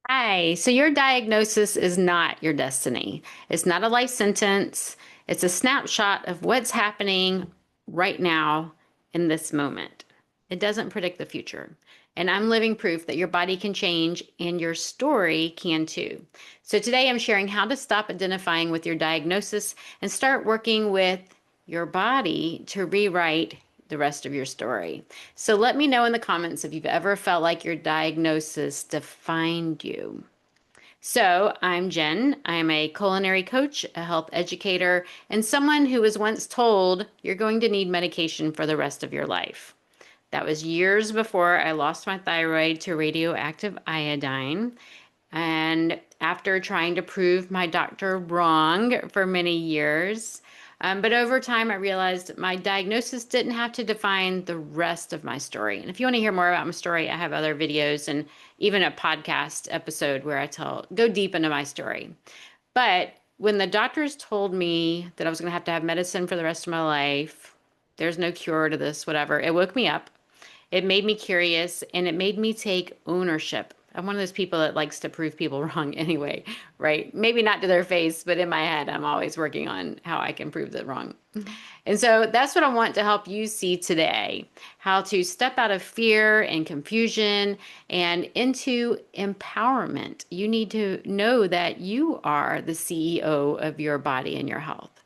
Hi. So your diagnosis is not your destiny. It's not a life sentence. It's a snapshot of what's happening right now in this moment. It doesn't predict the future. And I'm living proof that your body can change and your story can too. So today I'm sharing how to stop identifying with your diagnosis and start working with your body to rewrite the rest of your story. So let me know in the comments if you've ever felt like your diagnosis defined you. So I'm Jen. I'm a culinary coach, a health educator, and someone who was once told you're going to need medication for the rest of your life. That was years before I lost my thyroid to radioactive iodine. And after trying to prove my doctor wrong for many years, but over time, I realized my diagnosis didn't have to define the rest of my story. And if you want to hear more about my story, I have other videos and even a podcast episode where go deep into my story. But when the doctors told me that I was going to have medicine for the rest of my life, there's no cure to this, whatever, it woke me up. It made me curious and it made me take ownership. I'm one of those people that likes to prove people wrong anyway, right? Maybe not to their face, but in my head, I'm always working on how I can prove them wrong. And so that's what I want to help you see today, how to step out of fear and confusion and into empowerment. You need to know that you are the CEO of your body and your health.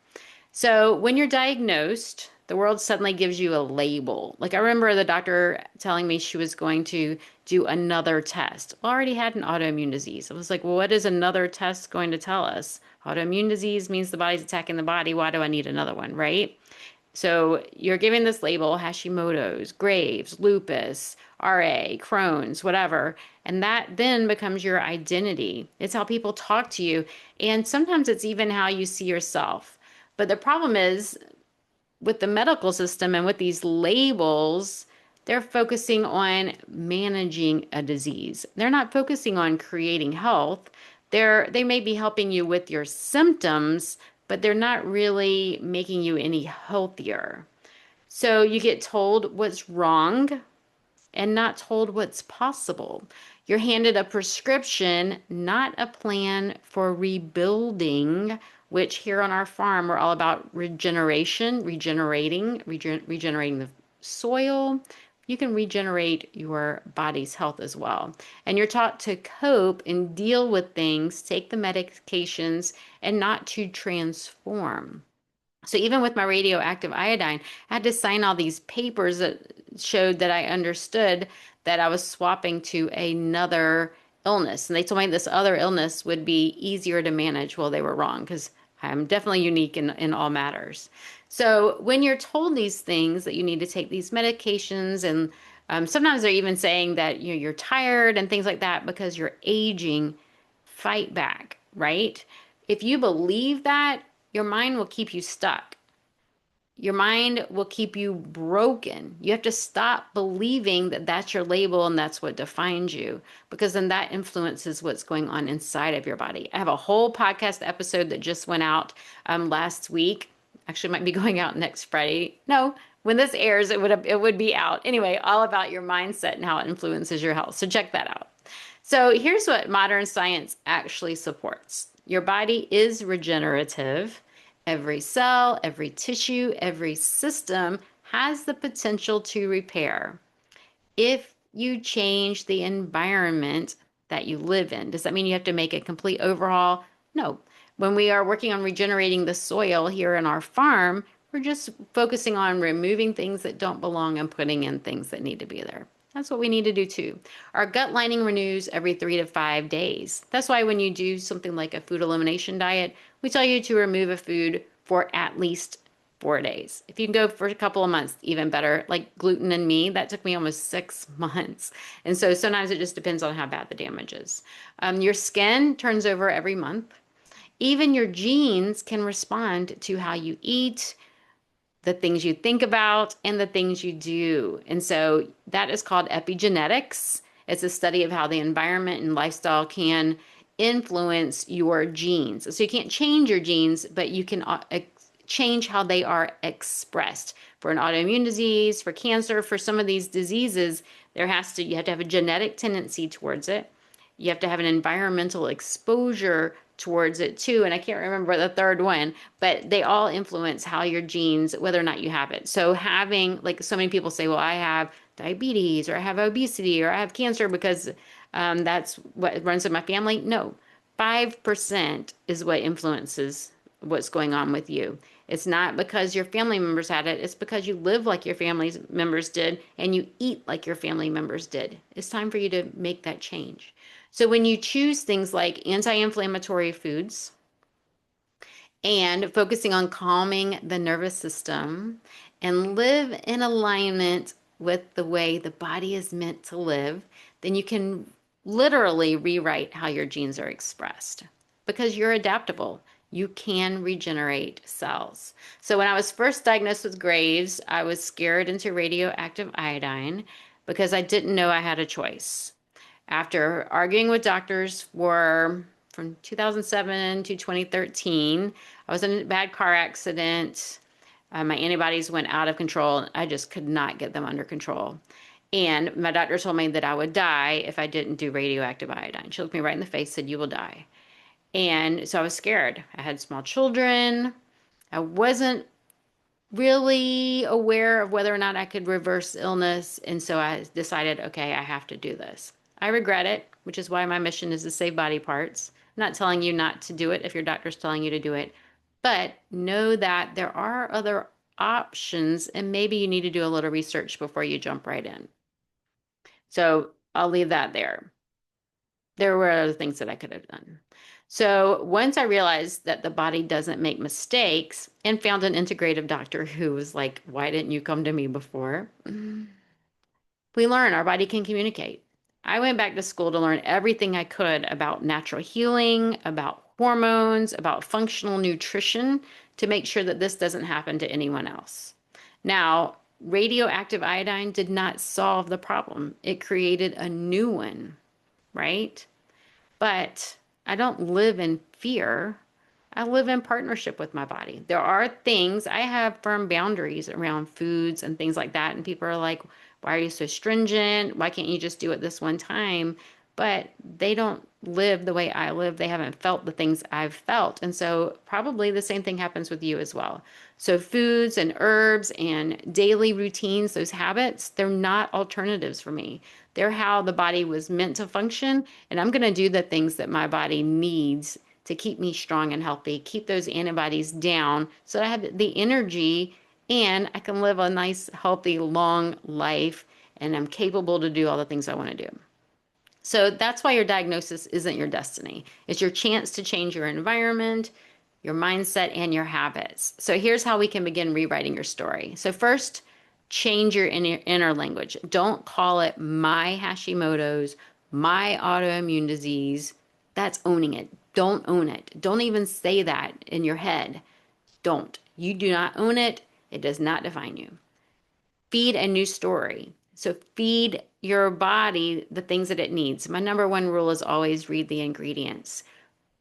So when you're diagnosed, the world suddenly gives you a label. Like I remember the doctor telling me she was going to do another test. Well, I already had an autoimmune disease. I was like, well, what is another test going to tell us? Autoimmune disease means the body's attacking the body. Why do I need another one, right? So you're given this label, Hashimoto's, Graves, lupus, RA, Crohn's, whatever. And that then becomes your identity. It's how people talk to you. And sometimes it's even how you see yourself. But the problem is with the medical system and with these labels, they're focusing on managing a disease. They're not focusing on creating health. They may be helping you with your symptoms, but they're not really making you any healthier. So you get told what's wrong and not told what's possible. You're handed a prescription, not a plan for rebuilding, which here on our farm, we're all about regeneration, regenerating the soil. You can regenerate your body's health as well. And you're taught to cope and deal with things, take the medications, and not to transform. So even with my radioactive iodine, I had to sign all these papers that showed that I understood that I was swapping to another illness. And they told me this other illness would be easier to manage. Well, they were wrong because I'm definitely unique in all matters. So when you're told these things that you need to take these medications and sometimes they're even saying that you're tired and things like that because you're aging, fight back, right? If you believe that, your mind will keep you stuck. Your mind will keep you broken. You have to stop believing that that's your label and that's what defines you, because then that influences what's going on inside of your body. I have a whole podcast episode that just went out last week. Actually, it might be going out next Friday. No, when this airs, it would be out. Anyway, all about your mindset and how it influences your health. So check that out. So here's what modern science actually supports. Your body is regenerative. Every cell, every tissue, every system has the potential to repair if you change the environment that you live in. Does that mean you have to make a complete overhaul? No. When we are working on regenerating the soil here in our farm, we're just focusing on removing things that don't belong and putting in things that need to be there. That's what we need to do too. Our gut lining renews every 3 to 5 days. That's why when you do something like a food elimination diet, we tell you to remove a food for at least 4 days. If you can go for a couple of months, even better. Like gluten and me, that took me almost 6 months. And so sometimes it just depends on how bad the damage is. Your skin turns over every month. Even your genes can respond to how you eat, the things you think about, and the things you do. And so that is called epigenetics. It's a study of how the environment and lifestyle can influence your genes. So you can't change your genes, but you can change how they are expressed. For an autoimmune disease, for cancer, for some of these diseases, you have to have a genetic tendency towards it. You have to have an environmental exposure towards it too. And I can't remember the third one, but they all influence how your genes, whether or not you have it. So having, like so many people say, well, I have diabetes or I have obesity or I have cancer because that's what runs in my family. No, 5% is what influences what's going on with you. It's not because your family members had it. It's because you live like your family members did and you eat like your family members did. It's time for you to make that change. So when you choose things like anti-inflammatory foods and focusing on calming the nervous system and live in alignment with the way the body is meant to live, then you can literally rewrite how your genes are expressed because you're adaptable. You can regenerate cells. So when I was first diagnosed with Graves, I was scared into radioactive iodine because I didn't know I had a choice. After arguing with doctors for from 2007 to 2013, I was in a bad car accident. My antibodies went out of control. I just could not get them under control. And my doctor told me that I would die if I didn't do radioactive iodine. She looked me right in the face, said, "You will die." And so I was scared. I had small children. I wasn't really aware of whether or not I could reverse illness. And so I decided, okay, I have to do this. I regret it, which is why my mission is to save body parts. I'm not telling you not to do it if your doctor's telling you to do it, but know that there are other options and maybe you need to do a little research before you jump right in. So I'll leave that there. There were other things that I could have done. So once I realized that the body doesn't make mistakes and found an integrative doctor who was like, why didn't you come to me before? We learn our body can communicate. I went back to school to learn everything I could about natural healing, about hormones, about functional nutrition to make sure that this doesn't happen to anyone else. Now, radioactive iodine did not solve the problem. It created a new one, right? But I don't live in fear. I live in partnership with my body. There are things, I have firm boundaries around foods and things like that. And people are like, why are you so stringent? Why can't you just do it this one time? But they don't live the way I live. They haven't felt the things I've felt. And so probably the same thing happens with you as well. So foods and herbs and daily routines, those habits, they're not alternatives for me. They're how the body was meant to function. And I'm going to do the things that my body needs to keep me strong and healthy, keep those antibodies down so that I have the energy and I can live a nice, healthy, long life and I'm capable to do all the things I want to do. So that's why your diagnosis isn't your destiny. It's your chance to change your environment, your mindset, and your habits. So here's how we can begin rewriting your story. So first, change your inner language. Don't call it my Hashimoto's, my autoimmune disease. That's owning it. Don't own it. Don't even say that in your head. Don't. You do not own it. It does not define you. Feed a new story. So feed your body the things that it needs. My number one rule is always read the ingredients.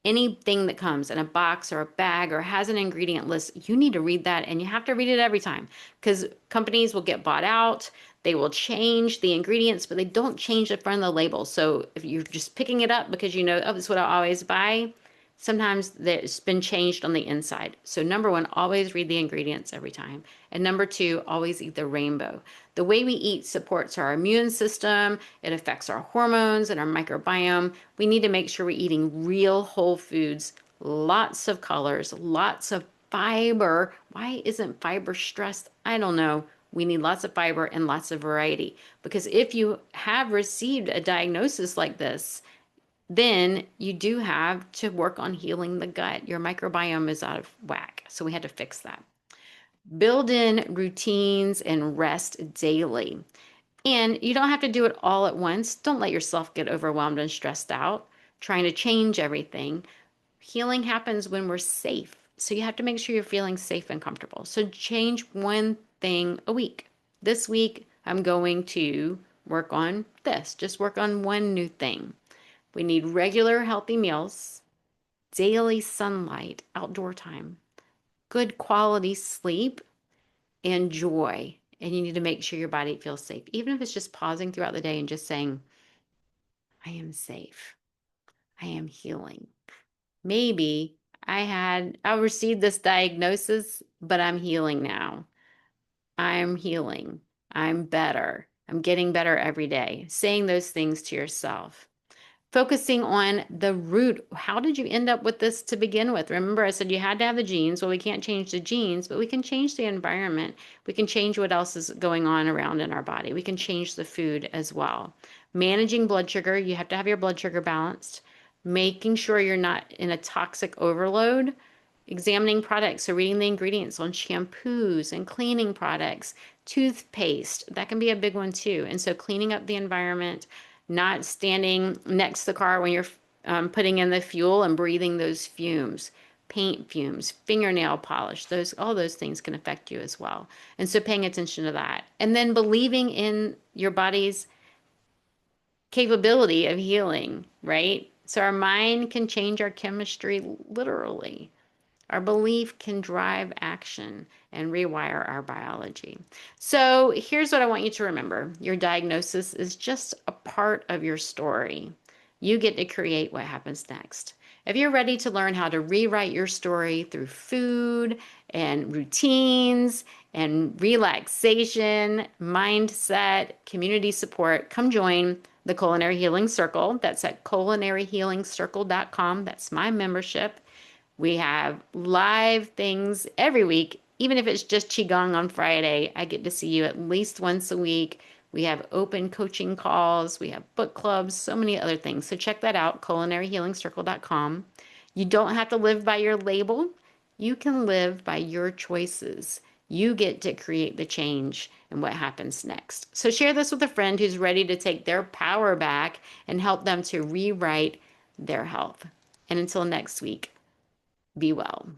Anything that comes in a box or a bag or has an ingredient list, you need to read that and you have to read it every time because companies will get bought out. They will change the ingredients, but they don't change the front of the label. So if you're just picking it up because you know, oh, this is what I always buy, sometimes it's been changed on the inside. So number one, always read the ingredients every time. And number two, always eat the rainbow. The way we eat supports our immune system. It affects our hormones and our microbiome. We need to make sure we're eating real whole foods, lots of colors, lots of fiber. Why isn't fiber stressed? I don't know. We need lots of fiber and lots of variety. Because if you have received a diagnosis like this, then you do have to work on healing the gut. Your microbiome is out of whack. So we had to fix that. Build in routines and rest daily. And you don't have to do it all at once. Don't let yourself get overwhelmed and stressed out trying to change everything. Healing happens when we're safe. So you have to make sure you're feeling safe and comfortable. So change one thing a week. This week, I'm going to work on this. Just work on one new thing. We need regular healthy meals, daily sunlight, outdoor time, good quality sleep, and joy. And you need to make sure your body feels safe, even if it's just pausing throughout the day and just saying, I am safe. I am healing. Maybe I received this diagnosis, but I'm healing now. I'm healing. I'm better. I'm getting better every day. Saying those things to yourself. Focusing on the root. How did you end up with this to begin with? Remember, I said you had to have the genes. Well, we can't change the genes, but we can change the environment. We can change what else is going on around in our body. We can change the food as well. Managing blood sugar, you have to have your blood sugar balanced. Making sure you're not in a toxic overload. Examining products, so reading the ingredients on shampoos and cleaning products, toothpaste, that can be a big one too. And so cleaning up the environment, not standing next to the car when you're putting in the fuel and breathing those fumes, paint fumes, fingernail polish, those all those things can affect you as well. And so paying attention to that. And then believing in your body's capability of healing, right? So our mind can change our chemistry literally. Our belief can drive action and rewire our biology. So here's what I want you to remember. Your diagnosis is just a part of your story. You get to create what happens next. If you're ready to learn how to rewrite your story through food and routines and relaxation, mindset, community support, come join the Culinary Healing Circle. That's at culinaryhealingcircle.com. That's my membership. We have live things every week, even if it's just Qigong on Friday. I get to see you at least once a week. We have open coaching calls, we have book clubs, so many other things. So check that out, culinaryhealingcircle.com. You don't have to live by your label. You can live by your choices. You get to create the change and what happens next. So share this with a friend who's ready to take their power back and help them to rewrite their health. And until next week, be well.